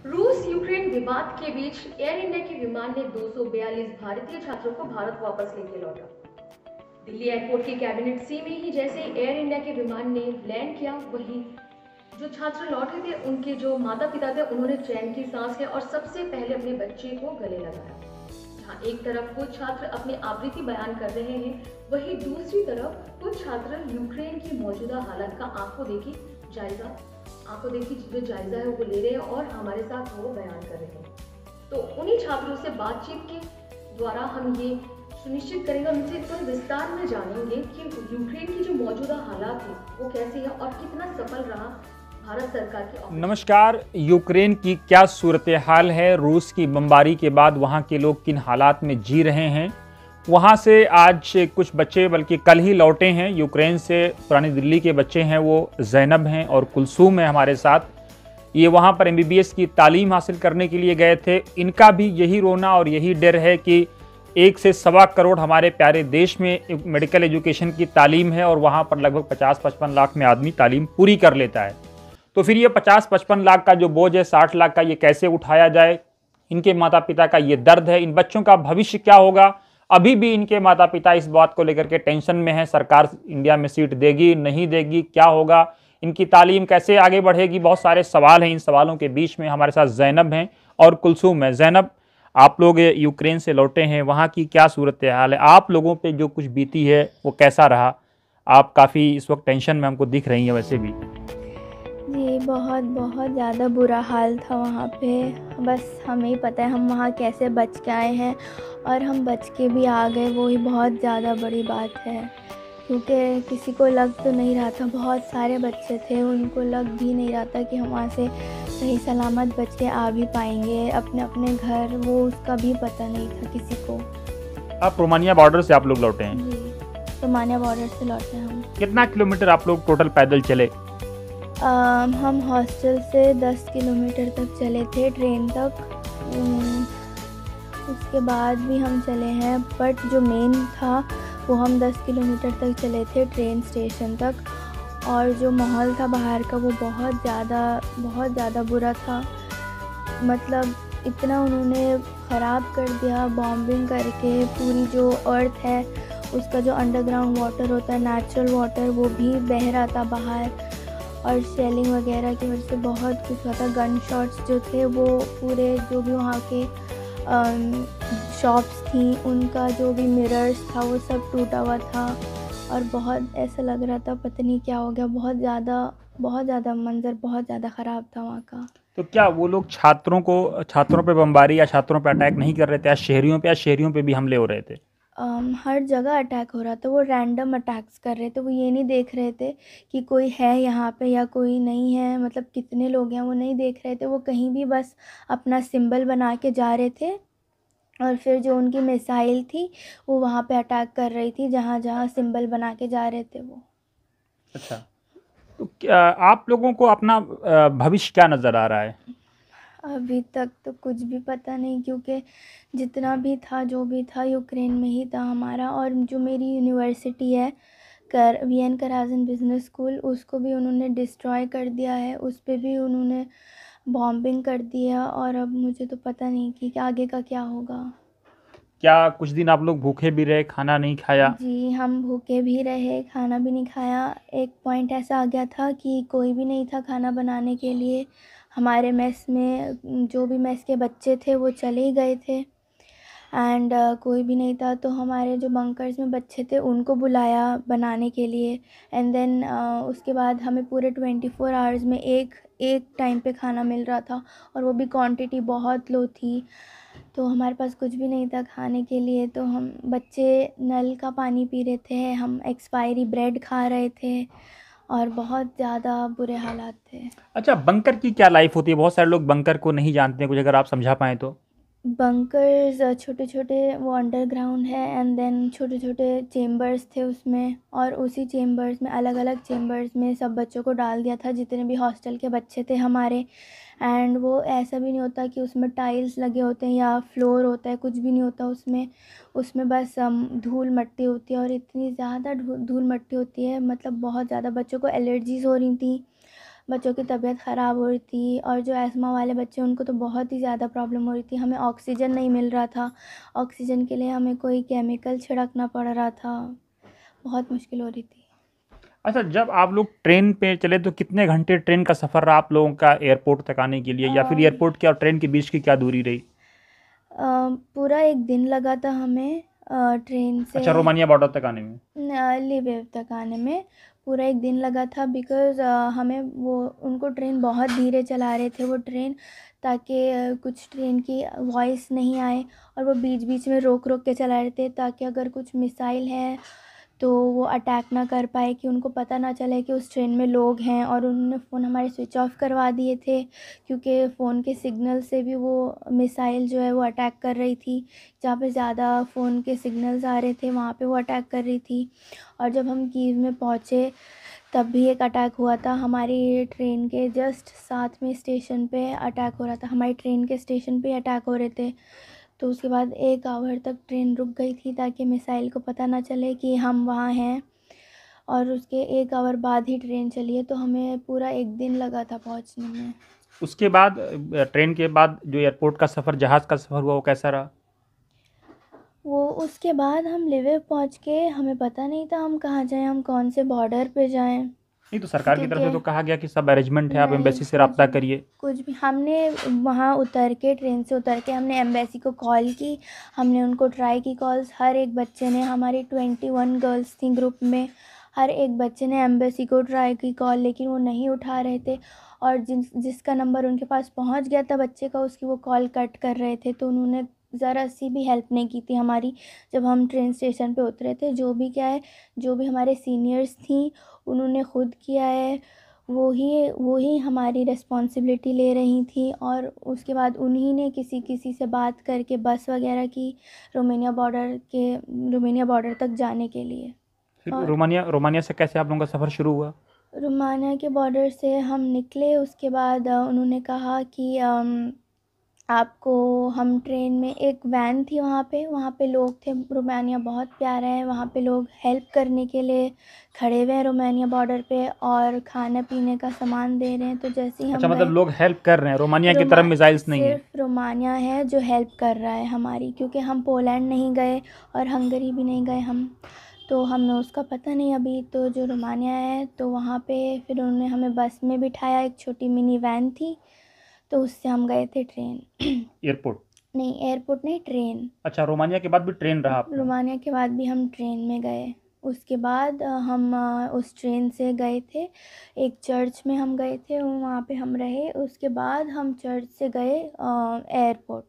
रूस यूक्रेन विवाद के बीच एयर इंडिया के विमान ने 242 भारतीय छात्रों को भारत वापस लेके लौटा। दिल्ली एयरपोर्ट की कैबिनेट सी में ही जैसे एयर इंडिया के विमान ने लैंड किया, वहीं जो छात्र लौटे थे उनके जो माता पिता थे उन्होंने चैन की सांस ली और सबसे पहले अपने बच्चे को गले लगाया। जहां एक तरफ कुछ छात्र अपनी आवृत्ति बयान कर रहे हैं, वहीं दूसरी तरफ कुछ छात्र यूक्रेन की मौजूदा हालत का आंखों देखी जो जायजा है वो ले रहे हैं और हमारे साथ वो बयान कर रहे हैं। तो उन्हीं छात्रों से बातचीत के द्वारा हम ये सुनिश्चित करेंगे, उनसे थोड़े विस्तार में जानेंगे कि यूक्रेन की जो मौजूदा हालात है वो कैसी है और कितना सफल रहा भारत सरकार की ऑपरेशन। नमस्कार। यूक्रेन की क्या सूरत हाल है? रूस की बमबारी के बाद वहाँ के लोग किन हालात में जी रहे हैं? वहाँ से आज कुछ बच्चे बल्कि कल ही लौटे हैं यूक्रेन से। पुरानी दिल्ली के बच्चे हैं, वो जैनब हैं और कुलसूम है हमारे साथ। ये वहाँ पर MBBS की तालीम हासिल करने के लिए गए थे। इनका भी यही रोना और यही डर है कि 1 से सवा करोड़ हमारे प्यारे देश में मेडिकल एजुकेशन की तालीम है और वहाँ पर लगभग 50-55 लाख में आदमी तालीम पूरी कर लेता है। तो फिर ये 50-55 लाख का जो बोझ है, 60 लाख का, ये कैसे उठाया जाए? इनके माता पिता का ये दर्द है। इन बच्चों का भविष्य क्या होगा? अभी भी इनके माता पिता इस बात को लेकर के टेंशन में हैं। सरकार इंडिया में सीट देगी, नहीं देगी, क्या होगा? इनकी तालीम कैसे आगे बढ़ेगी? बहुत सारे सवाल हैं। इन सवालों के बीच में हमारे साथ जैनब हैं और कुलसूम है। जैनब, आप लोग यूक्रेन से लौटे हैं, वहाँ की क्या सूरत हाल है? आप लोगों पे जो कुछ बीती है वो कैसा रहा? आप काफ़ी इस वक्त टेंशन में हमको दिख रही हैं वैसे भी। जी, बहुत बहुत ज़्यादा बुरा हाल था वहाँ पे। बस हमें ही पता है हम वहाँ कैसे बच के आए हैं और हम बच के भी आ गए, वो ही बहुत ज़्यादा बड़ी बात है। क्योंकि किसी को लग तो नहीं रहा था, बहुत सारे बच्चे थे, उनको लग भी नहीं रहा था कि हम वहाँ से सही सलामत बच के आ भी पाएंगे अपने अपने घर। वो उसका भी पता नहीं था किसी को। आप रोमानिया बॉर्डर से आप लोग लौटे हैं? जी, रोमानिया बॉर्डर से लौटे हैं हम। कितना किलोमीटर आप लोग टोटल पैदल चले? हम हॉस्टल से 10 किलोमीटर तक चले थे ट्रेन तक। उसके बाद भी हम चले हैं, बट जो मेन था वो हम 10 किलोमीटर तक चले थे ट्रेन स्टेशन तक। और जो माहौल था बाहर का वो बहुत ज़्यादा बुरा था। मतलब इतना उन्होंने ख़राब कर दिया बॉम्बिंग करके। पूरी जो अर्थ है उसका जो अंडरग्राउंड वाटर होता है, नेचुरल वाटर, वो भी बह रहा था बाहर। और शेलिंग वगैरह की वजह से बहुत कुछ हुआ था। गन शॉट्स जो थे वो पूरे जो भी वहाँ के शॉप्स थी उनका जो भी मिरर्स था वो सब टूटा हुआ था। और बहुत ऐसा लग रहा था पता नहीं क्या हो गया। बहुत ज़्यादा मंजर बहुत ज़्यादा ख़राब था वहाँ का। तो क्या वो लोग छात्रों पे बमबारी या छात्रों पे अटैक नहीं कर रहे थे? या शहरियों पे भी हमले हो रहे थे? हर जगह अटैक हो रहा था। वो रैंडम अटैक्स कर रहे थे। वो ये नहीं देख रहे थे कि कोई है यहाँ पे या कोई नहीं है, मतलब कितने लोग हैं, वो नहीं देख रहे थे। वो कहीं भी बस अपना सिंबल बना के जा रहे थे और फिर जो उनकी मिसाइल थी वो वहाँ पे अटैक कर रही थी जहाँ जहाँ सिंबल बना के जा रहे थे वो। अच्छा, तो क्या आप लोगों को अपना भविष्य क्या नज़र आ रहा है? अभी तक तो कुछ भी पता नहीं, क्योंकि जितना भी था जो भी था यूक्रेन में ही था हमारा। और जो मेरी यूनिवर्सिटी है वीएन कराजन बिजनेस स्कूल, उसको भी उन्होंने डिस्ट्रॉय कर दिया है। उस पर भी उन्होंने बॉम्बिंग कर दिया। और अब मुझे तो पता नहीं कि आगे का क्या होगा। क्या कुछ दिन आप लोग भूखे भी रहे, खाना नहीं खाया? जी, हम भूखे भी रहे, खाना भी नहीं खाया। एक पॉइंट ऐसा आ गया था कि कोई भी नहीं था खाना बनाने के लिए हमारे मेस में। जो भी मेस के बच्चे थे वो चले ही गए थे एंड कोई भी नहीं था। तो हमारे जो बंकर्स में बच्चे थे उनको बुलाया बनाने के लिए। एंड देन उसके बाद हमें पूरे 24 आवर्स में एक टाइम पे खाना मिल रहा था और वो भी क्वांटिटी बहुत लो थी। तो हमारे पास कुछ भी नहीं था खाने के लिए। तो हम बच्चे नल का पानी पी रहे थे, हम एक्सपायरी ब्रेड खा रहे थे और बहुत ज़्यादा बुरे हालात थे। अच्छा, बंकर की क्या लाइफ होती है? बहुत सारे लोग बंकर को नहीं जानते हैं, कुछ अगर आप समझा पाएँ तो। बंकर्स छोटे छोटे वो अंडरग्राउंड है एंड देन छोटे छोटे चेम्बर्स थे उसमें। और उसी चेम्बर्स में अलग अलग चेम्बर्स में सब बच्चों को डाल दिया था जितने भी हॉस्टल के बच्चे थे हमारे। एंड वो ऐसा भी नहीं होता कि उसमें टाइल्स लगे होते हैं या फ्लोर होता है, कुछ भी नहीं होता उसमें बस धूल मिट्टी होती है। और इतनी ज़्यादा धूल मिट्टी होती है, मतलब बहुत ज़्यादा बच्चों को एलर्जीज़ हो रही थी। बच्चों की तबीयत ख़राब हो रही थी, और जो एस्मा वाले बच्चे उनको तो बहुत ही ज़्यादा प्रॉब्लम हो रही थी। हमें ऑक्सीजन नहीं मिल रहा था, ऑक्सीजन के लिए हमें कोई केमिकल छिड़कना पड़ रहा था, बहुत मुश्किल हो रही थी। अच्छा, जब आप लोग ट्रेन पे चले तो कितने घंटे ट्रेन का सफ़र रहा आप लोगों का एयरपोर्ट तक आने के लिए, या फिर एयरपोर्ट के और ट्रेन के बीच की क्या दूरी रही? पूरा एक दिन लगा था हमें ट्रेन से अच्छा, रोमानिया बॉर्डर तक आने में। लिविव तक आने में पूरा एक दिन लगा था, बिकॉज़ हमें वो उनको ट्रेन बहुत धीरे चला रहे थे वो ट्रेन, ताकि कुछ ट्रेन की वॉइस नहीं आए, और वो बीच बीच में रोक रोक के चला रहे थे ताकि अगर कुछ मिसाइल है तो वो अटैक ना कर पाए, कि उनको पता ना चले कि उस ट्रेन में लोग हैं। और उन्होंने फ़ोन हमारे स्विच ऑफ करवा दिए थे, क्योंकि फ़ोन के सिग्नल से भी वो मिसाइल जो है वो अटैक कर रही थी। जहाँ पे ज़्यादा फ़ोन के सिग्नल्स आ रहे थे वहाँ पे वो अटैक कर रही थी। और जब हम कीव में पहुँचे तब भी एक अटैक हुआ था, हमारी ट्रेन के जस्ट साथ में स्टेशन पे अटैक हो रहा था, हमारी ट्रेन के स्टेशन पे अटैक हो रहे थे। तो उसके बाद 1 आवर तक ट्रेन रुक गई थी ताकि मिसाइल को पता ना चले कि हम वहाँ हैं, और उसके 1 आवर बाद ही ट्रेन चली है, तो हमें पूरा 1 दिन लगा था पहुँचने में। उसके बाद ट्रेन के बाद जो एयरपोर्ट का सफ़र, जहाज़ का सफ़र हुआ, वो कैसा रहा? वो उसके बाद हम लिविव पहुँच के हमें पता नहीं था हम कहाँ जाएँ, हम कौन से बॉर्डर पे जाएँ। नहीं, तो सरकार की तरफ से क्योंकि तो कहा गया कि सब अरेंजमेंट है, आप नहीं, एम्बेसी से रब्ता करिए। कुछ भी हमने वहाँ उतर के, ट्रेन से उतर के हमने एम्बेसी को कॉल की, हमने उनको ट्राई की कॉल्स, हर एक बच्चे ने, हमारी 21 गर्ल्स थी ग्रुप में, हर एक बच्चे ने एम्बेसी को ट्राई की कॉल, लेकिन वो नहीं उठा रहे थे। और जिसका नंबर उनके पास पहुँच गया था बच्चे का, उसकी वो कॉल कट कर रहे थे, तो उन्होंने ज़रा सी भी हेल्प नहीं की थी हमारी। जब हम ट्रेन स्टेशन पे उतरे थे, जो भी क्या है, जो भी हमारे सीनियर्स थी उन्होंने खुद किया है, वो ही हमारी रिस्पॉन्सिबिलिटी ले रही थी। और उसके बाद उन्हीं ने किसी से बात करके बस वगैरह की रोमानिया बॉर्डर तक जाने के लिए। फिर और रोमानिया से कैसे आप लोगों का सफ़र शुरू हुआ? रोमानिया के बॉर्डर से हम निकले, उसके बाद उन्होंने कहा कि आपको, हम ट्रेन में, एक वैन थी वहाँ पे लोग थे। रोमानिया बहुत प्यारा है, वहाँ पे लोग हेल्प करने के लिए खड़े हुए हैं रोमानिया बॉर्डर पे, और खाना पीने का सामान दे रहे हैं। तो जैसे ही अच्छा, हम मतलब गए, लोग हेल्प कर रहे हैं, रोमानिया की तरफ मिसाइल्स नहीं है? सिर्फ रोमानिया है जो हेल्प कर रहा है हमारी, क्योंकि हम पोलैंड नहीं गए और हंगरी भी नहीं गए हम, तो हमें उसका पता नहीं अभी। तो जो रोमानिया है, तो वहाँ पे फिर उन्होंने हमें बस में बिठाया, एक छोटी मिनी वैन थी, तो उससे हम गए थे ट्रेन। एयरपोर्ट? नहीं, एयरपोर्ट नहीं, ट्रेन। अच्छा, रोमानिया के बाद भी ट्रेन रहा आपका? रोमानिया के बाद भी हम ट्रेन में गए। उसके बाद हम उस ट्रेन से गए थे, एक चर्च में हम गए थे, वहाँ पे हम रहे। उसके बाद हम चर्च से गए एयरपोर्ट।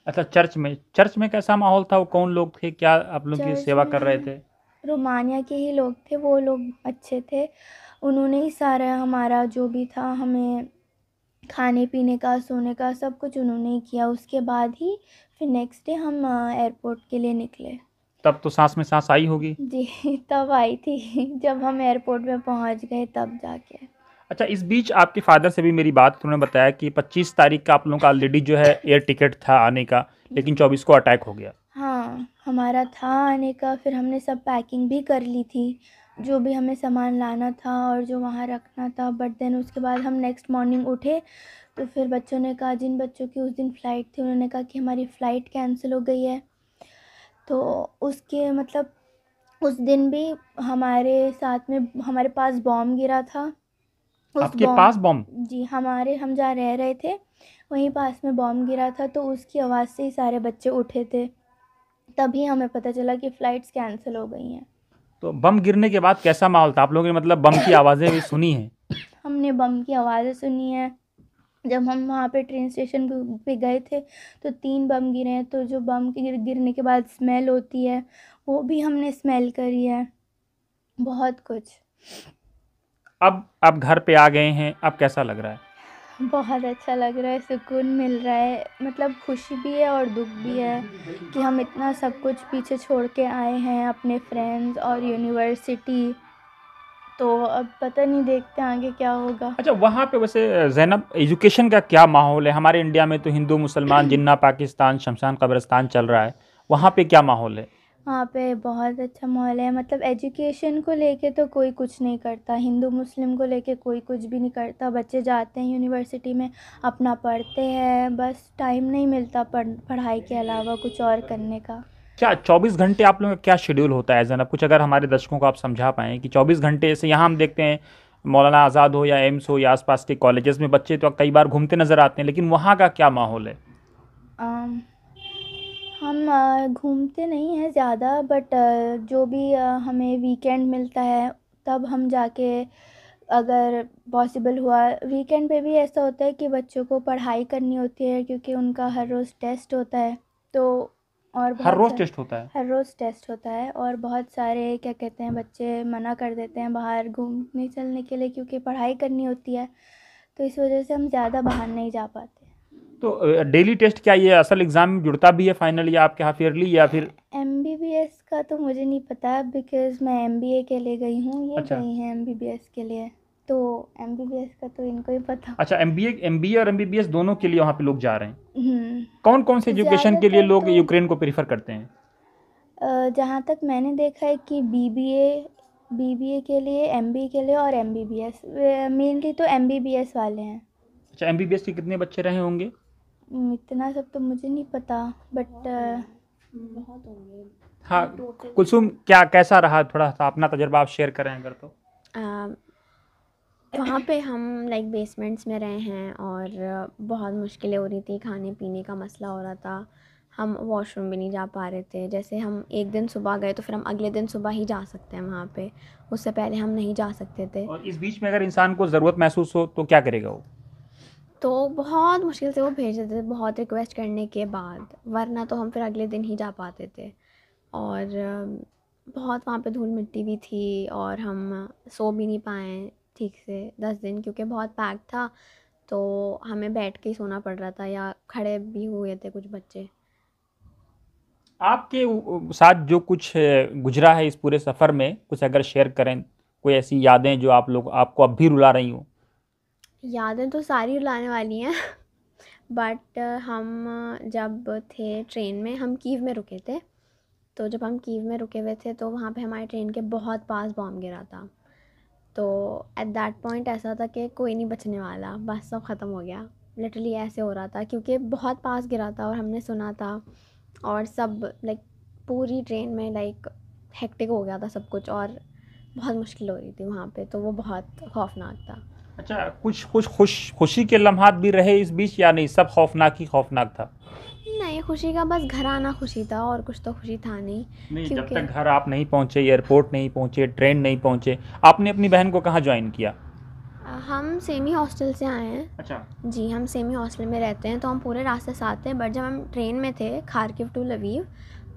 अच्छा, चर्च में कैसा माहौल था? वो कौन लोग थे, क्या आप लोग की चर्च सेवा कर रहे में थे? रोमानिया के ही लोग थे, वो लोग अच्छे थे, उन्होंने ही सारा हमारा जो भी था, हमें खाने पीने का, सोने का, सब कुछ उन्होंने ही किया। उसके बाद ही फिर नेक्स्ट डे हम एयरपोर्ट के लिए निकले। तब तो सांस में सांस आई होगी। जी, तब आई थी जब हम एयरपोर्ट में पहुंच गए तब जाके। अच्छा, इस बीच आपके फादर से भी मेरी बात, उन्होंने बताया कि 25 तारीख का आप लोगों का ऑलरेडी जो है एयर टिकट था आने का, लेकिन 24 को अटैक हो गया। हाँ, हमारा था आने का, फिर हमने सब पैकिंग भी कर ली थी, जो भी हमें सामान लाना था और जो वहाँ रखना था। बट देन उसके बाद हम नेक्स्ट मॉर्निंग उठे, तो फिर बच्चों ने कहा, जिन बच्चों की उस दिन फ़्लाइट थी, उन्होंने कहा कि हमारी फ़्लाइट कैंसिल हो गई है। तो उसके मतलब उस दिन भी हमारे साथ में, हमारे पास बॉम्ब गिरा था। उस आपके पास बॉम्ब? जी, हम जहाँ रह रहे थे वहीं पास में बॉम्ब गिरा था, तो उसकी आवाज़ से ही सारे बच्चे उठे थे, तभी हमें पता चला कि फ़्लाइट्स कैंसिल हो गई हैं। तो बम गिरने के बाद कैसा माहौल था? आप लोगों ने मतलब बम की आवाज़ें भी सुनी हैं? हमने बम की आवाज़ें सुनी हैं। जब हम वहाँ पे ट्रेन स्टेशन पे गए थे तो 3 बम गिरे हैं, तो जो बम के गिरने के बाद स्मेल होती है वो भी हमने स्मेल करी है, बहुत कुछ। अब आप घर पे आ गए हैं, अब कैसा लग रहा है? बहुत अच्छा लग रहा है, सुकून मिल रहा है, मतलब खुशी भी है और दुख भी है कि हम इतना सब कुछ पीछे छोड़ के आए हैं, अपने फ्रेंड्स और यूनिवर्सिटी। तो अब पता नहीं, देखते हैं आगे क्या होगा। अच्छा, वहाँ पे वैसे ज़ैनब, एजुकेशन का क्या माहौल है? हमारे इंडिया में तो हिंदू मुसलमान, जिन्ना पाकिस्तान, शमशान कब्रिस्तान चल रहा है, वहाँ पे क्या माहौल है? वहाँ पे बहुत अच्छा माहौल है, मतलब एजुकेशन को लेके तो कोई कुछ नहीं करता, हिंदू मुस्लिम को लेके कोई कुछ भी नहीं करता। बच्चे जाते हैं यूनिवर्सिटी में, अपना पढ़ते हैं, बस टाइम नहीं मिलता पढ़ाई के अलावा कुछ और करने का। क्या 24 घंटे आप लोगों का क्या शेड्यूल होता है ज़ैनब? कुछ अगर हमारे दर्शकों को आप समझा पाएँ कि 24 घंटे से यहाँ हम देखते हैं मौलाना आज़ाद हो या एम्स हो या आसपास के कॉलेजेस में बच्चे तो कई बार घूमते नज़र आते हैं, लेकिन वहाँ का क्या माहौल है? अम, हम घूमते नहीं हैं ज़्यादा, बट जो भी हमें वीकेंड मिलता है तब हम जाके, अगर पॉसिबल हुआ वीकेंड पे भी ऐसा होता है कि बच्चों को पढ़ाई करनी होती है क्योंकि उनका हर रोज़ टेस्ट होता है। तो और हर बहुत रोज़ सारे, टेस्ट होता है? हर रोज़ टेस्ट होता है और बहुत सारे क्या कहते हैं, बच्चे मना कर देते हैं बाहर घूमने चलने के लिए क्योंकि पढ़ाई करनी होती है। तो इस वजह से हम ज़्यादा बाहर नहीं जा पाते। तो डेली टेस्ट क्या ये असल एग्ज़ाम में जुड़ता भी है फाइनल या आपके हाफ ईयरली या फिर? एमबीबीएस का तो मुझे नहीं पता बिकॉज़ मैं एमबीए के लिए गई हूँ, ये अच्छा गई हैं एमबीबीएस के लिए, तो एमबीबीएस का तो इनको ही पता। अच्छा, एमबीए और एमबीबीएस दोनों के लिए वहाँ पे लोग जा रहे हैं। हम्म। कौन कौन से एजुकेशन के लिए ज़्यादातर लोग तो यूक्रेन को प्रीफर करते हैं? जहाँ तक मैंने देखा है कि बीबीए के लिए, एमबीए के लिए और एमबीबीएस, मेनली तो एमबीबीएस वाले हैं। अच्छा, एमबीबीएस के कितने बच्चे रहे होंगे? इतना सब तो मुझे नहीं पता, बट बहुत होंगे हाँ, टोटल। कुलसुम क्या कैसा रहा, थोड़ा सा अपना तजुर्बा आप शेयर करें अगर तो। वहाँ पे हम लाइक बेसमेंट्स में रहे हैं और बहुत मुश्किलें हो रही थी, खाने पीने का मसला हो रहा था, हम वॉशरूम भी नहीं जा पा रहे थे। जैसे हम एक दिन सुबह गए तो फिर हम अगले दिन सुबह ही जा सकते हैं वहाँ पे, उससे पहले हम नहीं जा सकते थे। और इस बीच में अगर इंसान को ज़रूरत महसूस हो तो क्या करेगा वो? तो बहुत मुश्किल से वो भेज देते थे, बहुत रिक्वेस्ट करने के बाद, वरना तो हम फिर अगले दिन ही जा पाते थे। और बहुत वहाँ पे धूल मिट्टी भी थी और हम सो भी नहीं पाए ठीक से 10 दिन, क्योंकि बहुत पैक था, तो हमें बैठ के ही सोना पड़ रहा था या खड़े भी हुए थे कुछ बच्चे। आपके साथ जो कुछ गुजरा है इस पूरे सफ़र में, कुछ अगर शेयर करें, कोई ऐसी यादें जो आपको अब भी रुला रही हो? यादें तो सारी रुलाने वाली हैं बट हम जब थे ट्रेन में, हम कीव में रुके थे, तो जब हम कीव में रुके हुए थे तो वहाँ पे हमारे ट्रेन के बहुत पास बॉम्ब गिरा था। तो एट दैट पॉइंट ऐसा था कि कोई नहीं बचने वाला, बस सब ख़त्म हो गया। लिटरली ऐसे हो रहा था क्योंकि बहुत पास गिरा था और हमने सुना था, और सब लाइक पूरी ट्रेन में लाइक हेक्टिक हो गया था सब कुछ, और बहुत मुश्किल हो रही थी वहाँ पे, तो वो बहुत खौफनाक था। अच्छा, कुछ कुछ खुशी के लम्हात भी रहे इस बीच या नहीं, सब खौफनाक ही खौफनाक था? नहीं, खुशी का बस घर आना खुशी था, और कुछ तो खुशी था नहीं। नहीं, जब क्योंकि तक घर आप नहीं पहुंचे, एयरपोर्ट नहीं पहुंचे, ट्रेन नहीं पहुंचे, आपने अपनी बहन को कहाँ ज्वाइन किया? हम सेमी हॉस्टल से आए हैं। अच्छा। जी, हम सेमी हॉस्टल में रहते हैं, तो हम पूरे रास्ते साथ थे, बट जब हम ट्रेन में थे खार्किव टू लवीव,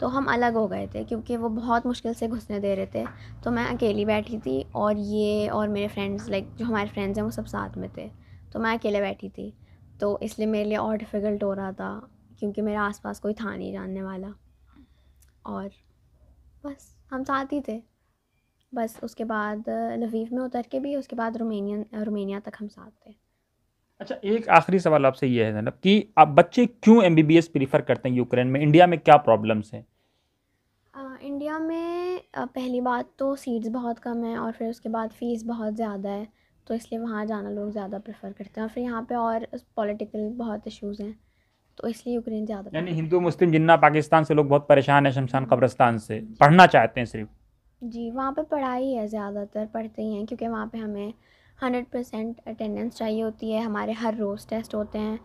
तो हम अलग हो गए थे क्योंकि वो बहुत मुश्किल से घुसने दे रहे थे। तो मैं अकेली बैठी थी और ये और मेरे फ्रेंड्स, लाइक जो हमारे फ्रेंड्स हैं वो सब साथ में थे, तो मैं अकेले बैठी थी, तो इसलिए मेरे लिए और डिफ़िकल्ट हो रहा था क्योंकि मेरे आसपास कोई था नहीं जानने वाला, और बस हम साथ ही थे। बस उसके बाद लवीव में उतर के भी, उसके बाद रोमेनिया तक हम साथ थे। अच्छा, एक आखिरी सवाल आपसे ये है जनाब कि आप बच्चे क्यों एमबीबीएस प्रीफर करते हैं यूक्रेन में? इंडिया में क्या प्रॉब्लम्स हैं? इंडिया में पहली बात तो सीट्स बहुत कम है, और फिर उसके बाद फ़ीस बहुत ज़्यादा है, तो इसलिए वहाँ जाना लोग ज़्यादा प्रेफर करते हैं। और फिर यहाँ पे और पॉलिटिकल बहुत इश्यूज़ हैं, तो इसलिए यूक्रेन ज़्यादा यानी prefer हिंदू मुस्लिम जिन्ना पाकिस्तान से लोग बहुत परेशान हैं, शमशान कब्रिस्तान से पढ़ना चाहते हैं सिर्फ। जी, वहाँ पे पढ़ाई है, ज़्यादातर पढ़ते ही हैं क्योंकि वहाँ पे हमें 100% अटेंडेंस चाहिए होती है, हमारे हर रोज़ टेस्ट होते हैं,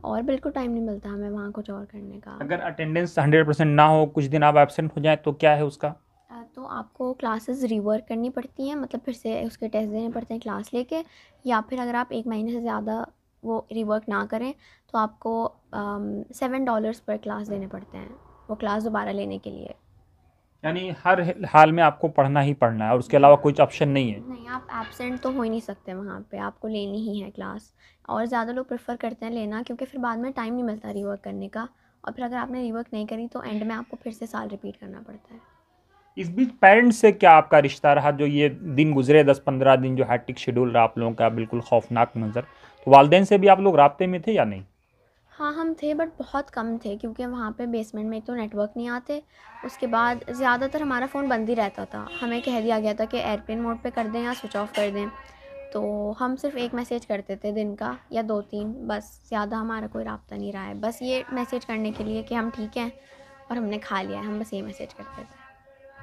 और बिल्कुल टाइम नहीं मिलता हमें वहाँ कुछ और करने का। अगर अटेंडेंस 100% ना हो, कुछ दिन आप एब्सेंट हो जाए तो क्या है उसका? तो आपको क्लासेस रिवर्क करनी पड़ती हैं, मतलब फिर से उसके टेस्ट देने पड़ते हैं क्लास लेके, या फिर अगर आप 1 महीने से ज़्यादा वो रिवर्क ना करें तो आपको $7 पर क्लास देने पड़ते हैं वो क्लास दोबारा लेने के लिए। यानी हर हाल में आपको पढ़ना ही पढ़ना है और उसके अलावा कुछ ऑप्शन नहीं है? नहीं, आप एब्सेंट तो हो ही नहीं सकते वहाँ पे, आपको लेनी ही है क्लास, और ज़्यादा लोग प्रेफर करते हैं लेना क्योंकि फिर बाद में टाइम नहीं मिलता रिवर्क करने का, और फिर अगर आपने रिवर्क नहीं करी तो एंड में आपको फिर से साल रिपीट करना पड़ता है। इस बीच पेरेंट्स से क्या आपका रिश्ता रहा, जो ये दिन गुजरे 10-15 दिन जो हैट्रिक शेड्यूल रहा आप लोगों का, बिल्कुल खौफनाक मंजर, तो वालदेन से भी आप लोग राब्ते में थे या नहीं? हाँ, हम थे बट बहुत कम थे, क्योंकि वहाँ पे बेसमेंट में एक तो नेटवर्क नहीं आते, उसके बाद ज़्यादातर हमारा फ़ोन बंद ही रहता था। हमें कह दिया गया था कि एयरप्लेन मोड पे कर दें या स्विच ऑफ कर दें। तो हम सिर्फ़ एक मैसेज करते थे दिन का या 2-3, बस ज़्यादा हमारा कोई राब्ता नहीं रहा है। बस ये मैसेज करने के लिए कि हम ठीक हैं और हमने खा लिया है, हम बस ये मैसेज करते थे।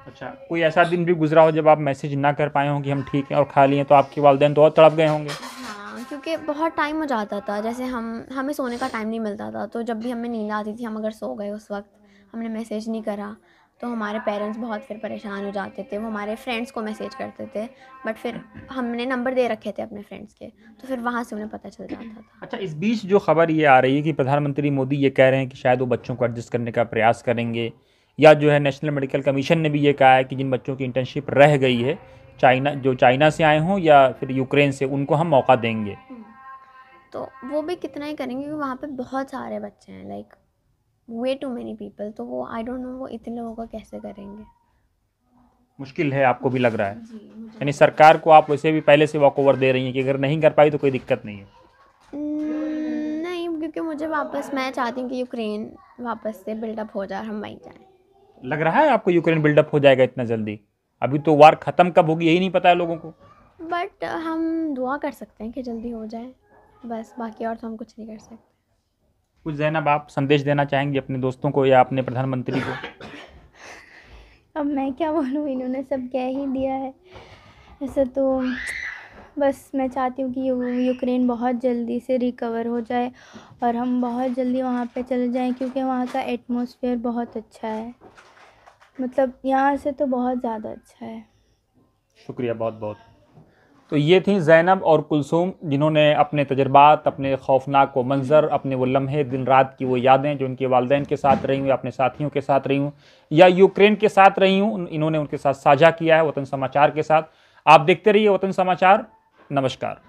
अच्छा, कोई ऐसा दिन भी गुजरा हो जब आप मैसेज ना कर पाए हों कि हम ठीक हैं और खा लिए, तो आपके वालिदैन तो और तड़प गए होंगे? हाँ, क्योंकि बहुत टाइम हो जाता था, जैसे हमें सोने का टाइम नहीं मिलता था, तो जब भी हमें नींद आती थी, हम अगर सो गए उस वक्त, हमने मैसेज नहीं करा, तो हमारे पेरेंट्स बहुत फिर परेशान हो जाते थे। वो हमारे फ्रेंड्स को मैसेज करते थे, बट फिर हमने नंबर दे रखे थे अपने फ्रेंड्स के, तो फिर वहाँ से उन्हें पता चल जाता था। अच्छा, इस बीच जो खबर ये आ रही है कि प्रधानमंत्री मोदी ये कह रहे हैं कि शायद वो बच्चों को एडजस्ट करने का प्रयास करेंगे, या जो है नेशनल मेडिकल कमीशन ने भी ये कहा है कि जिन बच्चों की इंटर्नशिप रह गई है, चाइना से आए हों या फिर यूक्रेन से, उनको हम मौका देंगे। तो वो भी कितना ही करेंगे, क्योंकि वहाँ पे बहुत सारे बच्चे हैं, like way too many people, तो वो आई डोंट नो वो इतने लोगों का कैसे करेंगे। मुश्किल है, आपको भी लग रहा है? यानी सरकार को आप वैसे भी पहले से वॉक ओवर दे रही हैं कि अगर नहीं कर पाई तो कोई दिक्कत नहीं है? नहीं, क्योंकि मैं चाहती हूँ कि यूक्रेन वापस से बिल्डअप हो जाए और हम वहीं जाएँ। लग रहा है आपको यूक्रेन बिल्डअप हो जाएगा इतना जल्दी? अभी तो वार ख़त्म कब होगी यही नहीं पता है लोगों को। बट हम दुआ कर सकते हैं कि जल्दी हो जाए, बस, बाकी और तो हम कुछ नहीं कर सकते। कुछ ज़ैनब आप संदेश देना चाहेंगे अपने दोस्तों को या अपने प्रधानमंत्री को? अब मैं क्या बोलूँ, इन्होंने सब कह ही दिया है। ऐसा तो बस मैं चाहती हूँ कि यूक्रेन बहुत जल्दी से रिकवर हो जाए और हम बहुत जल्दी वहाँ पे चले जाएं, क्योंकि वहाँ का एटमॉस्फेयर बहुत अच्छा है, मतलब यहाँ से तो बहुत ज़्यादा अच्छा है। शुक्रिया बहुत बहुत। तो ये थी ज़ैनब और कुलसूम, जिन्होंने अपने तजर्बात, अपने खौफनाक वो मंज़र, अपने वो लम्हे, दिन रात की वो यादें जो उनके वालिदैन के साथ रही हूँ या अपने साथियों के साथ रही हूँ या यूक्रेन के साथ रही हूँ, इन्होंने उनके साथ साझा किया है वतन समाचार के साथ। आप देखते रहिए वतन समाचार। नमस्कार।